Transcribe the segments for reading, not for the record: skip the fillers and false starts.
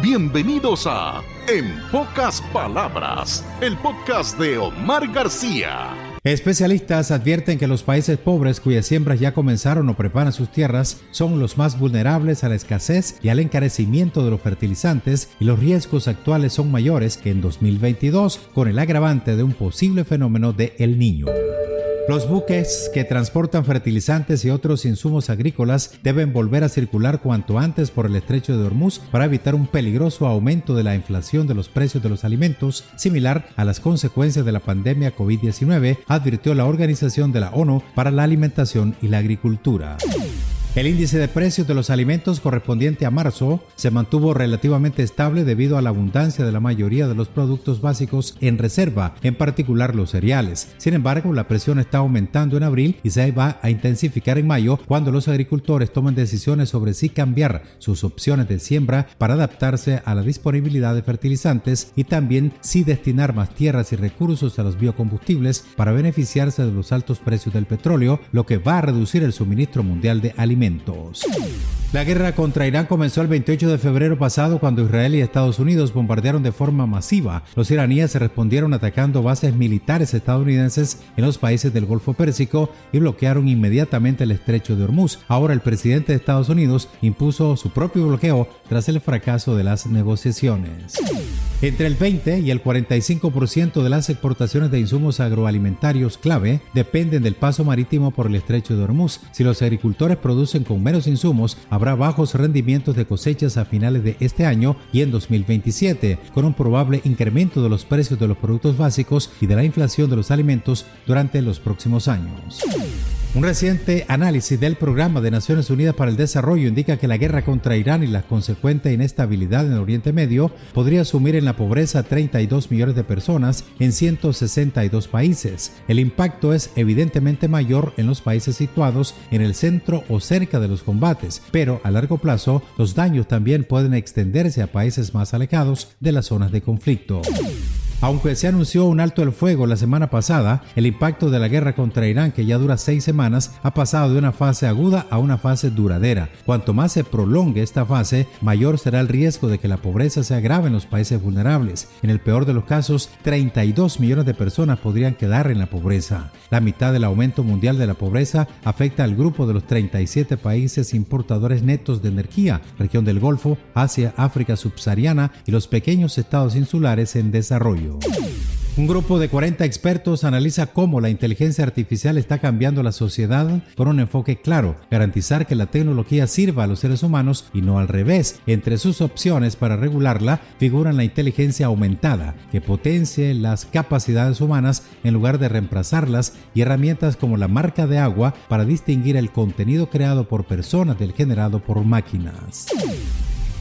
Bienvenidos a En Pocas Palabras, el podcast de Omar García. Especialistas advierten que los países pobres cuyas siembras ya comenzaron o preparan sus tierras son los más vulnerables a la escasez y al encarecimiento de los fertilizantes, y los riesgos actuales son mayores que en 2022, con el agravante de un posible fenómeno de El Niño. Los buques que transportan fertilizantes y otros insumos agrícolas deben volver a circular cuanto antes por el estrecho de Hormuz para evitar un peligroso aumento de la inflación de los precios de los alimentos, similar a las consecuencias de la pandemia COVID-19, advirtió la Organización de la ONU para la Alimentación y la Agricultura. El índice de precios de los alimentos correspondiente a marzo se mantuvo relativamente estable debido a la abundancia de la mayoría de los productos básicos en reserva, en particular los cereales. Sin embargo, la presión está aumentando en abril y se va a intensificar en mayo, cuando los agricultores tomen decisiones sobre si cambiar sus opciones de siembra para adaptarse a la disponibilidad de fertilizantes, y también si destinar más tierras y recursos a los biocombustibles para beneficiarse de los altos precios del petróleo, lo que va a reducir el suministro mundial de alimentos. La guerra contra Irán comenzó el 28 de febrero pasado, cuando Israel y Estados Unidos bombardearon de forma masiva. Los iraníes se respondieron atacando bases militares estadounidenses en los países del Golfo Pérsico y bloquearon inmediatamente el estrecho de Hormuz. Ahora el presidente de Estados Unidos impuso su propio bloqueo tras el fracaso de las negociaciones. Entre el 20 y el 45% de las exportaciones de insumos agroalimentarios clave dependen del paso marítimo por el estrecho de Hormuz. Si los agricultores producen con menos insumos, habrá bajos rendimientos de cosechas a finales de este año y en 2027, con un probable incremento de los precios de los productos básicos y de la inflación de los alimentos durante los próximos años. Un reciente análisis del Programa de Naciones Unidas para el Desarrollo indica que la guerra contra Irán y la consecuente inestabilidad en el Oriente Medio podría sumir en la pobreza a 32 millones de personas en 162 países. El impacto es evidentemente mayor en los países situados en el centro o cerca de los combates, pero a largo plazo los daños también pueden extenderse a países más alejados de las zonas de conflicto. Aunque se anunció un alto el fuego la semana pasada, el impacto de la guerra contra Irán, que ya dura 6 semanas, ha pasado de una fase aguda a una fase duradera. Cuanto más se prolongue esta fase, mayor será el riesgo de que la pobreza se agrave en los países vulnerables. En el peor de los casos, 32 millones de personas podrían quedar en la pobreza. La mitad del aumento mundial de la pobreza afecta al grupo de los 37 países importadores netos de energía, región del Golfo, Asia, África subsahariana y los pequeños estados insulares en desarrollo. Un grupo de 40 expertos analiza cómo la inteligencia artificial está cambiando la sociedad con un enfoque claro: garantizar que la tecnología sirva a los seres humanos y no al revés. Entre sus opciones para regularla figuran la inteligencia aumentada, que potencie las capacidades humanas en lugar de reemplazarlas, y herramientas como la marca de agua para distinguir el contenido creado por personas del generado por máquinas.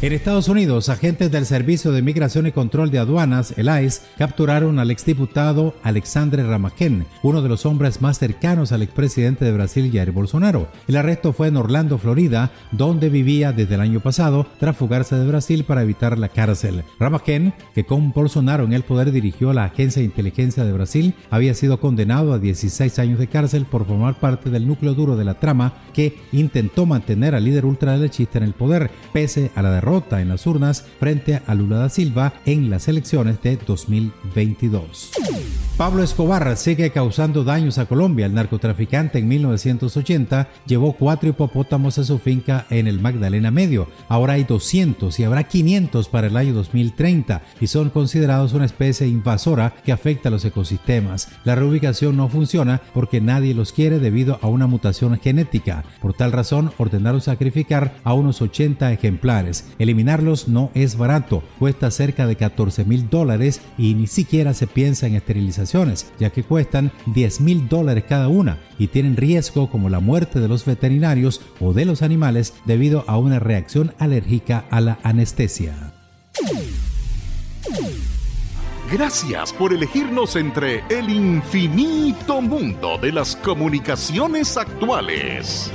En Estados Unidos, agentes del Servicio de Migración y Control de Aduanas, el ICE, capturaron al exdiputado Alexandre Ramakhen, uno de los hombres más cercanos al expresidente de Brasil, Jair Bolsonaro. El arresto fue en Orlando, Florida, donde vivía desde el año pasado, tras fugarse de Brasil para evitar la cárcel. Ramakhen, que con Bolsonaro en el poder dirigió la Agencia de Inteligencia de Brasil, había sido condenado a 16 años de cárcel por formar parte del núcleo duro de la trama que intentó mantener al líder ultraderechista en el poder, pese a la derrota en las urnas frente a Lula da Silva en las elecciones de 2022. Pablo Escobar sigue causando daños a Colombia. El narcotraficante en 1980 llevó 4 hipopótamos a su finca en el Magdalena Medio. Ahora hay 200 y habrá 500 para el año 2030 y son considerados una especie invasora que afecta a los ecosistemas. La reubicación no funciona porque nadie los quiere debido a una mutación genética. Por tal razón, ordenaron sacrificar a unos 80 ejemplares. Eliminarlos no es barato, cuesta cerca de $14,000 y ni siquiera se piensa en esterilización, ya que cuestan $10,000 cada una y tienen riesgo como la muerte de los veterinarios o de los animales debido a una reacción alérgica a la anestesia. Gracias por elegirnos entre el infinito mundo de las comunicaciones actuales.